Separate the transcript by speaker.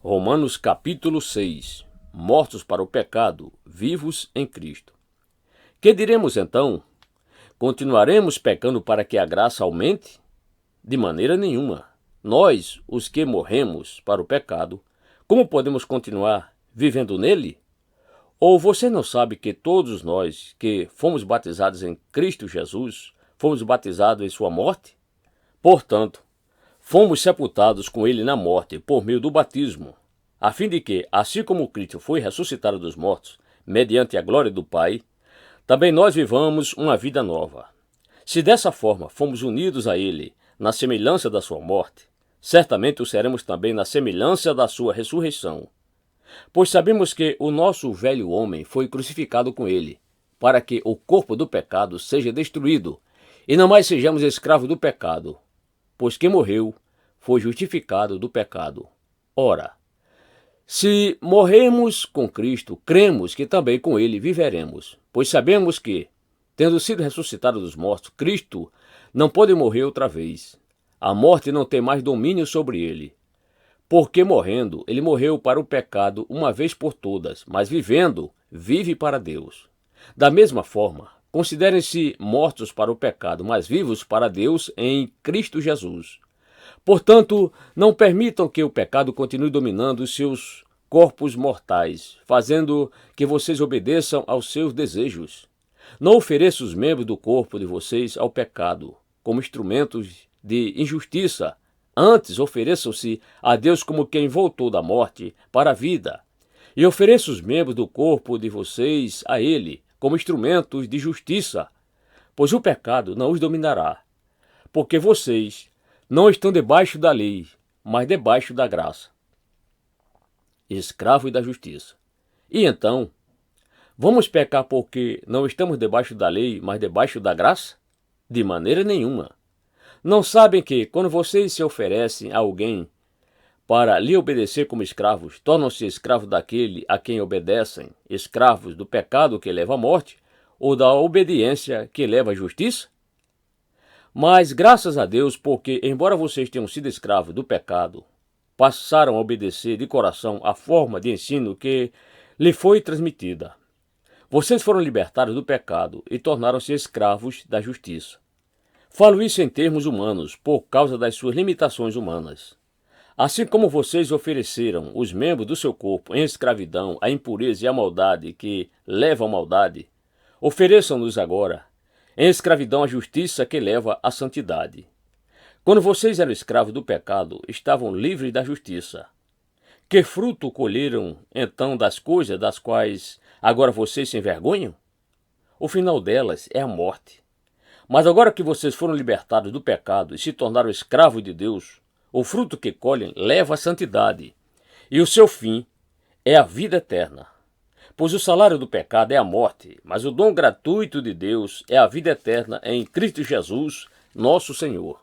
Speaker 1: Romanos capítulo 6. Mortos para o pecado, vivos em Cristo. Que diremos então? Continuaremos pecando para que a graça aumente? De maneira nenhuma. Nós, os que morremos para o pecado, como podemos continuar vivendo nele? Ou você não sabe que todos nós que fomos batizados em Cristo Jesus, fomos batizados em sua morte? Portanto, fomos sepultados com ele na morte por meio do batismo, a fim de que, assim como Cristo foi ressuscitado dos mortos, mediante a glória do Pai, também nós vivamos uma vida nova. Se dessa forma fomos unidos a ele na semelhança da sua morte, certamente o seremos também na semelhança da sua ressurreição. Pois sabemos que o nosso velho homem foi crucificado com ele, para que o corpo do pecado seja destruído, e não mais sejamos escravos do pecado, pois quem morreu foi justificado do pecado. Ora, se morrermos com Cristo, cremos que também com ele viveremos, pois sabemos que, tendo sido ressuscitado dos mortos, Cristo não pode morrer outra vez. A morte não tem mais domínio sobre ele. Porque morrendo, ele morreu para o pecado uma vez por todas, mas vivendo, vive para Deus. Da mesma forma, considerem-se mortos para o pecado, mas vivos para Deus em Cristo Jesus. Portanto, não permitam que o pecado continue dominando os seus corpos mortais, fazendo que vocês obedeçam aos seus desejos. Não ofereçam os membros do corpo de vocês ao pecado, como instrumentos de injustiça. Antes, ofereçam-se a Deus como quem voltou da morte para a vida. E ofereçam os membros do corpo de vocês a Ele, como instrumentos de justiça. Pois o pecado não os dominará, porque vocês não estão debaixo da lei, mas debaixo da graça. Escravos da justiça. E então, vamos pecar porque não estamos debaixo da lei, mas debaixo da graça? De maneira nenhuma. Não sabem que, quando vocês se oferecem a alguém para lhe obedecer como escravos, tornam-se escravos daquele a quem obedecem, escravos do pecado que leva à morte, ou da obediência que leva à justiça? Mas graças a Deus, porque, embora vocês tenham sido escravos do pecado, passaram a obedecer de coração a forma de ensino que lhe foi transmitida. Vocês foram libertados do pecado e tornaram-se escravos da justiça. Falo isso em termos humanos, por causa das suas limitações humanas. Assim como vocês ofereceram os membros do seu corpo em escravidão à impureza e à maldade que levam à maldade, ofereçam-nos agora em escravidão à justiça que leva à santidade. Quando vocês eram escravos do pecado, estavam livres da justiça. Que fruto colheram, então, das coisas das quais agora vocês se envergonham? O final delas é a morte. Mas agora que vocês foram libertados do pecado e se tornaram escravos de Deus, o fruto que colhem leva à santidade, e o seu fim é a vida eterna. Pois o salário do pecado é a morte, mas o dom gratuito de Deus é a vida eterna em Cristo Jesus, nosso Senhor.